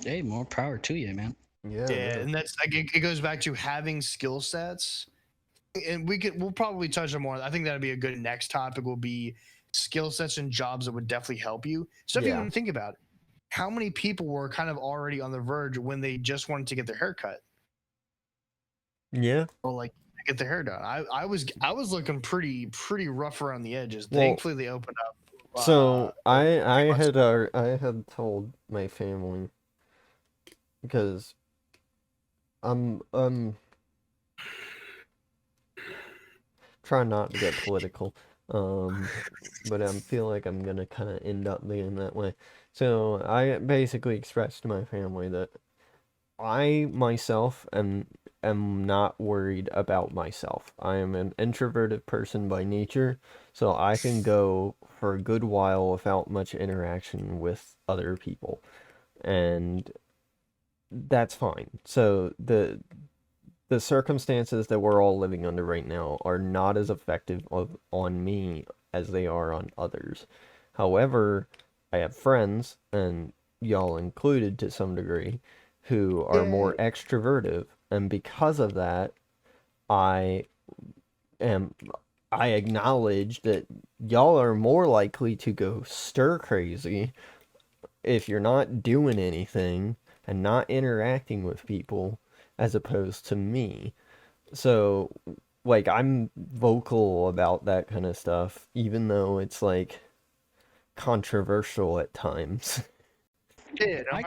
Hey, more power to you, man. Yeah, Yeah, no. and that's like it goes back to having skill sets, and we'll probably touch on more. I think that'd be a good next topic. Will be skill sets and jobs that would definitely help you. Stuff you Yeah. even think about. How many people were kind of already on the verge when they just wanted to get their hair cut Yeah. or like get their hair done? I was looking pretty rough around the edges. Well, Thankfully, they opened up. so A I few I months had ago. I had told my family because I'm trying not to get political, um, but I feel like I'm gonna kind of end up being that way. So I basically expressed to my family that I myself am not worried about myself. I am an introverted person by nature, so I can go for a good while without much interaction with other people, and that's fine. So the circumstances that we're all living under right now are not as effective on me as they are on others. However, I have friends, and y'all included to some degree, who are more Yeah, extroverted, and because of that, I am I acknowledge that y'all are more likely to go stir crazy if you're not doing anything and not interacting with people as opposed to me. So, like, I'm vocal about that kind of stuff, even though it's like controversial at times. yeah. No,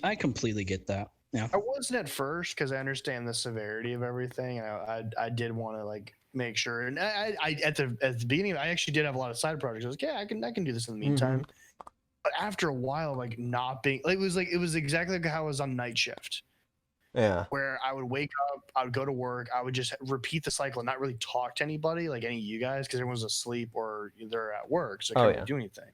I completely get that. Yeah. I wasn't at first because I understand the severity of everything, and I did want to like make sure. And I at the beginning, I actually did have a lot of side projects. I was like, yeah, I can do this in the Hmm. meantime. But after a while, like not being like it was exactly like how I was on night shift, Yeah. where I would wake up, I would go to work, I would just repeat the cycle and not really talk to anybody, like any of you guys, because everyone's asleep or they're at work, so I Oh, couldn't really yeah. do anything.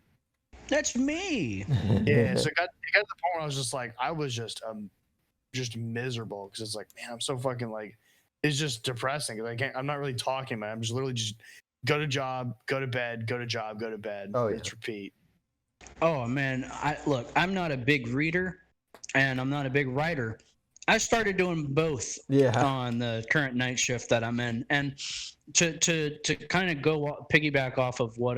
That's me. Yeah, so it got to the point where I was just like, I was just miserable because it's like, man, I'm so fucking like, it's just depressing. Like, I'm not really talking, man. I'm just literally just go to job, go to bed, go to job, go to bed. Oh, yeah. Let's repeat. Oh man, I look, I'm not a big reader and I'm not a big writer. I started doing both Yeah. on the current night shift that I'm in. And to kind of go piggyback off of what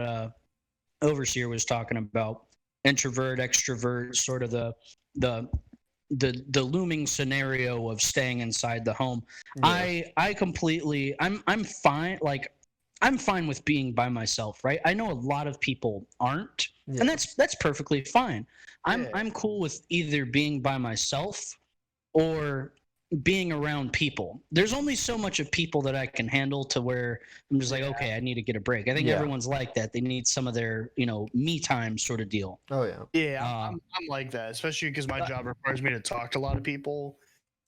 Overseer was talking about, introvert, extrovert, sort of the the looming scenario of staying inside the home. Yeah. I completely I'm fine, like I'm fine with being by myself, right? I know a lot of people aren't, and Yeah. that's perfectly fine. Yeah, I'm cool with either being by myself or being around people. There's only so much of people that I can handle to where I'm just like, yeah, okay, I need to get a break. I think Yeah. everyone's like that. They need some of their, me time sort of deal. Oh, yeah. yeah. Uh, I'm like that, especially because my but job requires me to talk to a lot of people,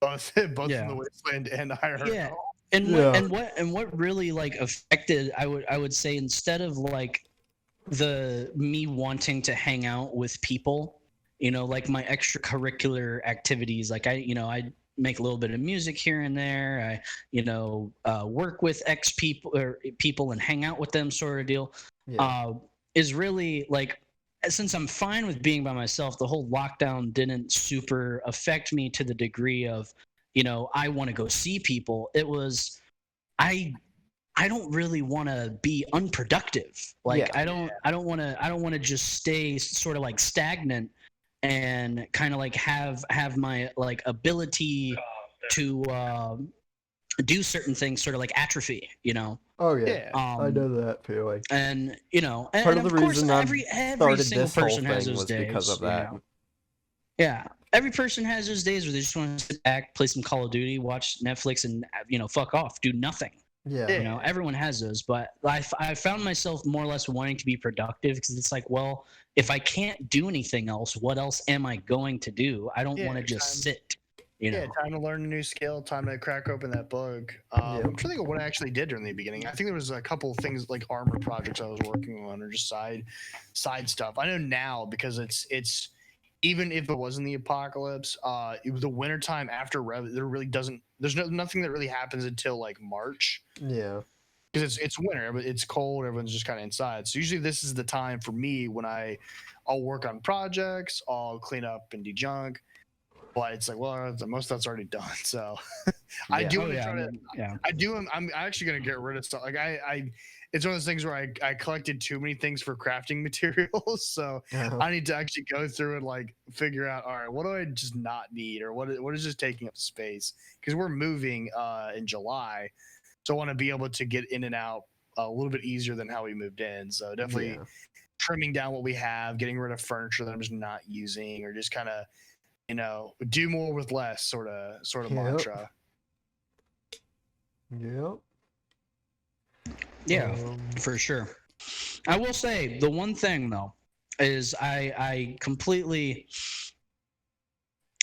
both both in the yeah, wasteland and IRL. yeah. And what Yeah. and what and what really like affected, I would say, instead of like the me wanting to hang out with people, like my extracurricular activities, like I make a little bit of music here and there. I work with X people or people and hang out with them, sort of deal. Yeah. uh is really like, since I'm fine with being by myself, the whole lockdown didn't super affect me to the degree of, I want to go see people. It was, I I don't really want to be unproductive. Like Yeah. I don't want to just stay sort of like stagnant and kind of like have my like ability to do certain things sort of like atrophy. Oh, yeah. Yeah, I Um know that feeling. and you know and, Part and of the of course reason I've every started single this whole person has thing those was because days, of that. yeah, every person has those days where they just want to sit back, play some Call of Duty, watch Netflix, and fuck off, do nothing. Yeah. yeah, Everyone has those, but I found myself more or less wanting to be productive because it's like, well, if I can't do anything else, what else am I going to do? I don't yeah. want to just Time, sit, you yeah, know. time to learn a new skill. Time to crack open that book. Yep. I'm trying to think of what I actually did during the beginning. I think there was a couple of things like armor projects I was working on, or just side stuff. I know now because it's even if it wasn't the apocalypse, it was the wintertime after there really doesn't. There's nothing that really happens until like March Yeah. because it's winter, but it's cold. Everyone's just kind of inside. So usually this is the time for me when I'll work on projects, I'll clean up and dejunk. but it's like, well, most of that's already done. So I Yeah. do Oh want to yeah, try I to. mean, yeah. I do. I'm actually gonna get rid of stuff. Like it's one of those things where I collected too many things for crafting materials, so Uh-huh. I need to actually go through and like figure out, all right, what do I just not need, or what is just taking up space? Because we're moving in July, so I want to be able to get in and out a little bit easier than how we moved in. So definitely Yeah. trimming down what we have, getting rid of furniture that I'm just not using, or just kind of do more with less sort of Yep. mantra. Yep. Yeah, Um, for sure. I will say the one thing though is I completely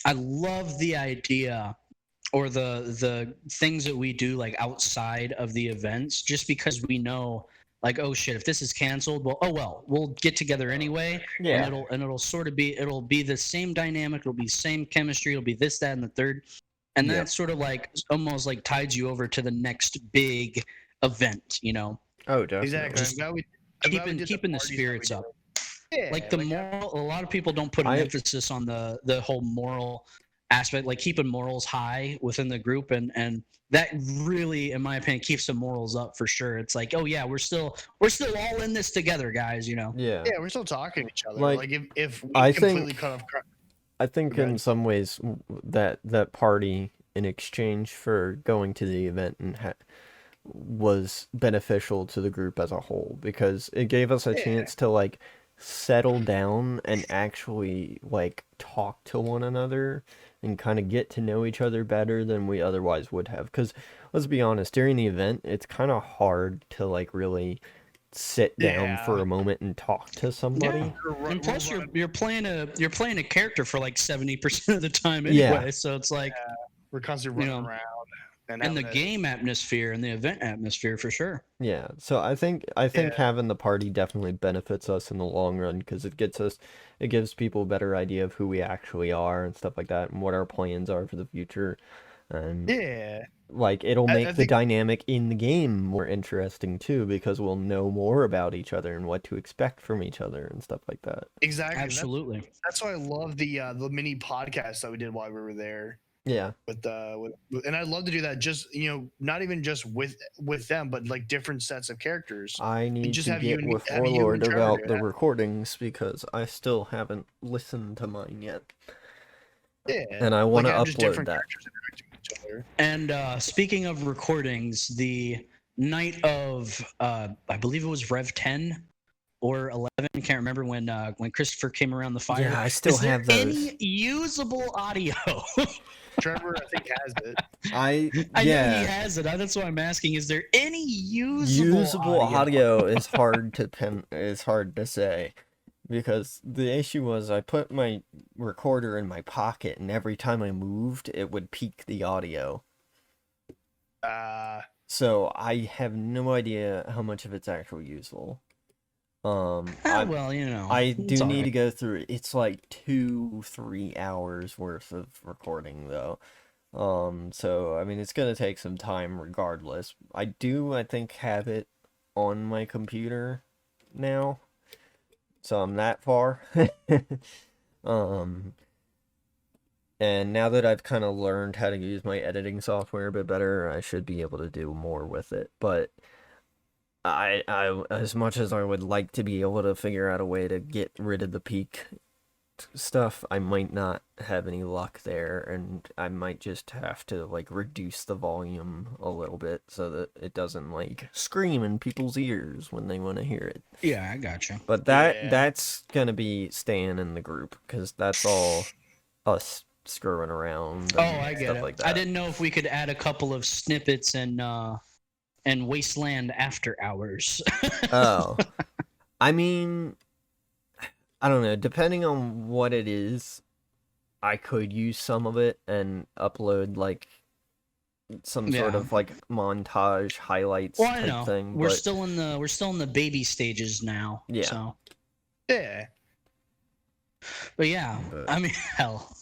I love the idea or the things that we do like outside of the events just because we know like, oh shit, if this is canceled, well we'll get together anyway. yeah. And it'll sort of be the same dynamic, it'll be same chemistry, it'll be this, that, and the third. And Yep. that's sort of like almost like tides you over to the next big event, you know. Oh, definitely. Exactly. Just I'm glad we did Keeping the parties that we spirits did. up. Yeah, Like the moral, a lot of people don't put an emphasis on the whole moral aspect, like keeping morals high within the group, and that really, in my opinion, keeps the morals up for sure. It's like, oh yeah, we're still all in this together, guys, you know. Yeah. yeah, we're still talking to each other. Like, Like if we I completely think- cut off. I think Go in ahead. some ways that party in exchange for going to the event and was beneficial to the group as a whole because it gave us a Yeah. chance to like settle down and actually like talk to one another and kind of get to know each other better than we otherwise would have. Because let's be honest, during the event, it's kind of hard to like really sit down for Yeah. a moment and talk to somebody. And plus, you're playing a character for like 70% of the time Yeah. anyway. So it's like, We're constantly You running know, around and the having a- game atmosphere and the event atmosphere for sure. Yeah, so I think Yeah. having the party definitely benefits us in the long run because it gives people a better idea of who we actually are and stuff like that and what our plans are for the future. And Yeah, like it'll I make the think- dynamic in the game more interesting too because we'll know more about each other and what to expect from each other and stuff like that. exactly. Absolutely. That's why I love the mini podcast that we did while we were there. Yeah. And I'd love to do that just not even just with them, but like different sets of characters. I need just to have you get and- with have you Warlord and Trevor about do the that. recordings because I still haven't listened to mine yet. Yeah, And I want to have just upload different that. characters interacting with each other. And speaking of recordings, the night of I believe it was Rev 10 or 11, can't remember when Christopher came around the fire. Yeah, I still Is there have those. any usable audio? Trevor, I think, has it. I I know yeah. he has it. That's why I'm asking. Is there any usable audio is hard to say because the issue was I put my recorder in my pocket and every time I moved it would peak the audio. So I have no idea how much of it's actually useful. well, you know. I it's do all need to right. go through it. It's like 2-3 hours worth of recording though. So I mean it's gonna take some time regardless. I think have it on my computer now. So I'm that far. And now that I've kind of learned how to use my editing software a bit better, I should be able to do more with it. But I as much as I would like to be able to figure out a way to get rid of the peak stuff, I might not have any luck there, and I might just have to like reduce the volume a little bit so that it doesn't like scream in people's ears when they want to hear it. Yeah, I gotcha. But that's gonna be staying in the group because that's all us screwing around Oh, and I get stuff it. like that. I didn't know if we could add a couple of snippets and Wasteland After Hours. Oh. I mean, I don't know. Depending on what it is, I could use some of it and upload like some sort Yeah. of like montage highlights Well, I type know. thing. We're But still in the baby stages now. Yeah. So, Yeah. but yeah, But- I mean, hell.